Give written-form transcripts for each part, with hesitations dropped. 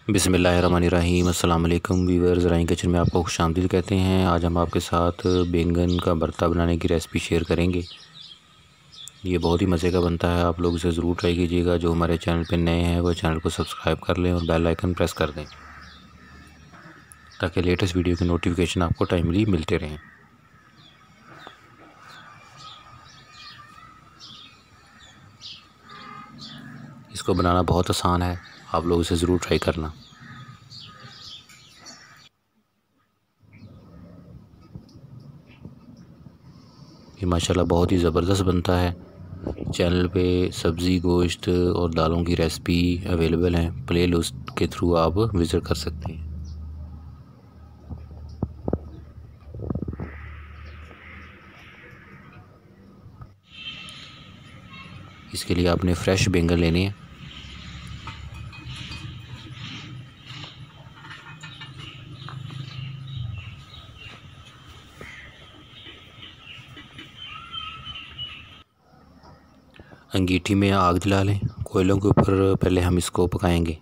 बिस्मिल्लाहिर्रहमानिर्रहीम। अस्सलाम वालेकुम व्यूअर्स, अराइन किचन में आपको खुशामदीद कहते हैं। आज हम आपके साथ बैंगन का भरता बनाने की रेसिपी शेयर करेंगे। ये बहुत ही मज़े का बनता है, आप लोग इसे ज़रूर ट्राई कीजिएगा। जो हमारे चैनल पे नए हैं वो चैनल को सब्सक्राइब कर लें और बेल आइकन प्रेस कर दें ताकि लेटेस्ट वीडियो की नोटिफिकेशन आपको टाइमली मिलते रहें। इसको बनाना बहुत आसान है, आप लोग इसे ज़रूर ट्राई करना। ये माशाल्लाह बहुत ही ज़बरदस्त बनता है। चैनल पे सब्ज़ी, गोश्त और दालों की रेसिपी अवेलेबल हैं, प्ले लिस्ट के थ्रू आप विज़िट कर सकते हैं। इसके लिए आपने फ़्रेश बैंगन लेने हैं। अंगीठी में आग जला लें, कोयलों के ऊपर पहले हम इसको पकाएंगे।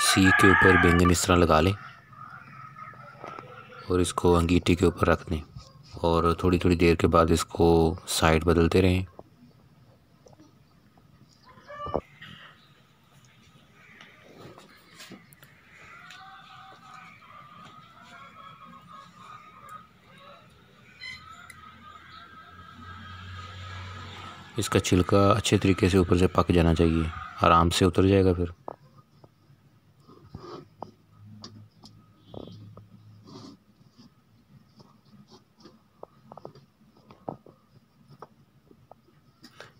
सीख के ऊपर बैंगन इस तरह लगा लें और इसको अंगीठी के ऊपर रख दें और थोड़ी थोड़ी देर के बाद इसको साइड बदलते रहें। इसका छिलका अच्छे तरीके से ऊपर से पक जाना चाहिए, आराम से उतर जाएगा फिर।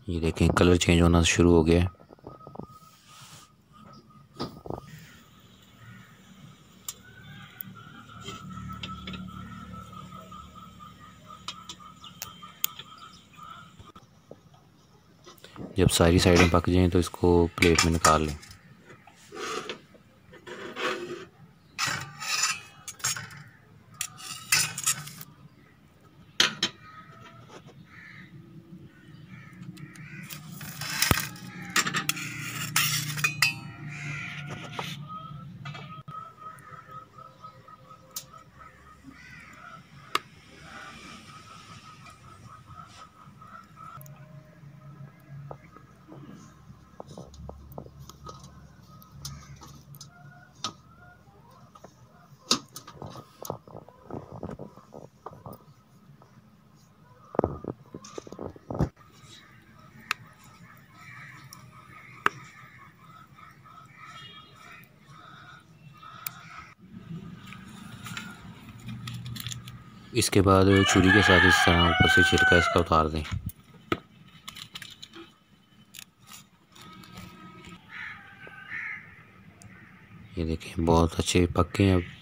ये देखें, कलर चेंज होना शुरू हो गया है। जब सारी साइडें पक जाएं तो इसको प्लेट में निकाल लें। इसके बाद छुरी के साथ इस तरह ऊपर से छिलका इसका उतार दें। ये देखें, बहुत अच्छे पक्के हैं अब।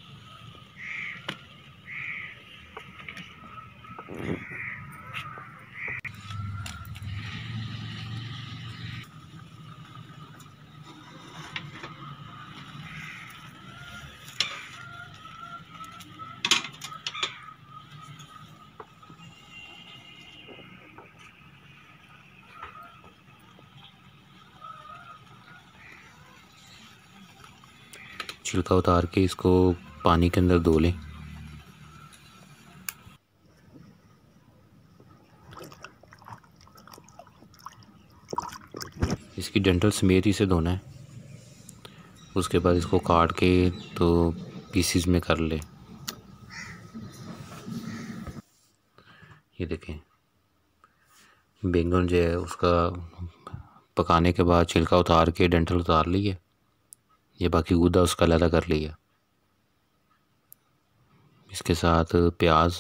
छिलका उतार के इसको पानी के अंदर धो लें। इसकी डंठल समेत इसे धोना है। उसके बाद इसको काट के तो पीसीज में कर ले। ये देखें, बैंगन जो है उसका पकाने के बाद छिलका उतार के डंठल उतार ली है। ये बाकी गूदा उसका अलग कर लिया। इसके साथ प्याज,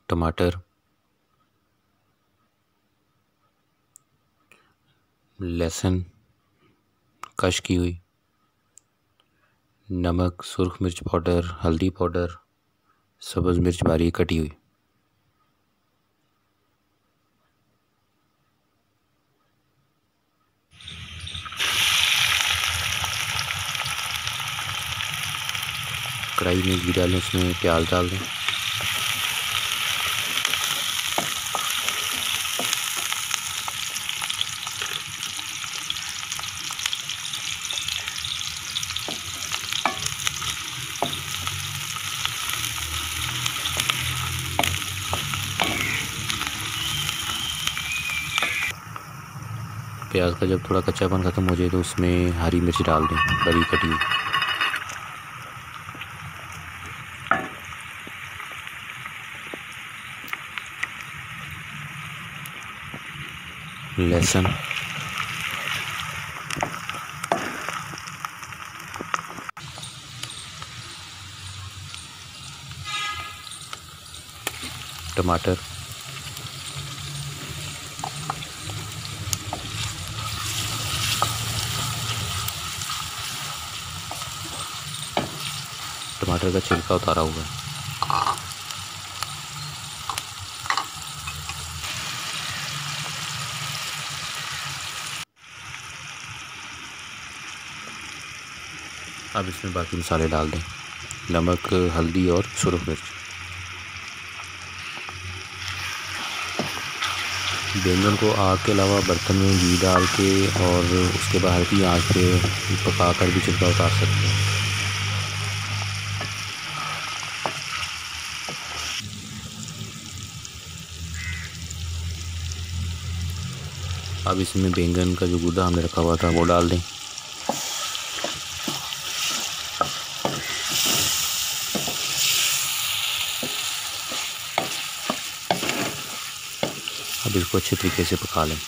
टमाटर, लहसुन कश की हुई, नमक, सुर्ख मिर्च पाउडर, हल्दी पाउडर, सब्ज़ मिर्च बारीक कटी हुई। कढ़ाई में घी डालें, उसमें प्याज डाल दें। प्याज का जब थोड़ा कच्चापन ख़त्म हो जाए तो उसमें हरी मिर्च डाल दें, बड़ी कटी हुई। लहसुन, टमाटर, टमाटर का छिलका उतारा हुआ है। अब इसमें बाकी मसाले डाल दें, नमक, हल्दी और सुरख मिर्च। बैंगन को आग के अलावा बर्तन में घी डाल के और उसके बाद हल्की आंच पे पका कर भी छिलका उतार सकते हैं। अब इसमें बैंगन का जो गुदा हमने रखा हुआ था वो डाल दें। अब इसको अच्छे तरीके से पका लें।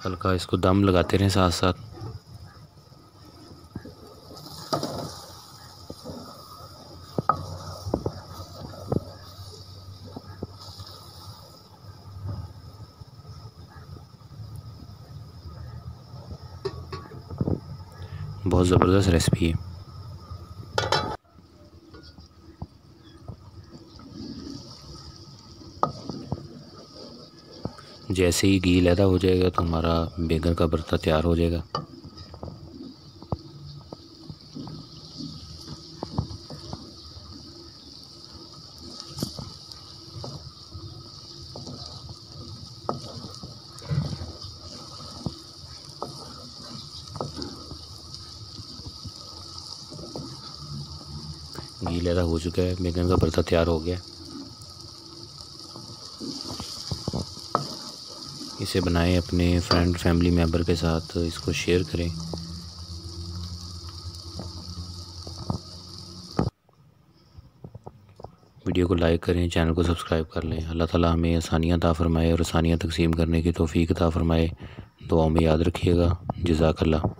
हल्का इसको दम लगाते रहें साथ साथ। बहुत ज़बरदस्त रेसिपी है। जैसे ही घी लहदा हो जाएगा तो हमारा बैंगन का भरता तैयार हो जाएगा। घी लहदा हो चुका है, बैंगन का भरता तैयार हो गया। इसे बनाएं, अपने फ्रेंड फैमिली मेम्बर के साथ इसको शेयर करें। वीडियो को लाइक करें, चैनल को सब्सक्राइब कर लें। अल्लाह ताला हमें आसानियाँ अता फरमाए और आसानियाँ तकसीम करने की तौफीक अता फरमाए। दुआओं में याद रखिएगा। जज़ाकल्लाह।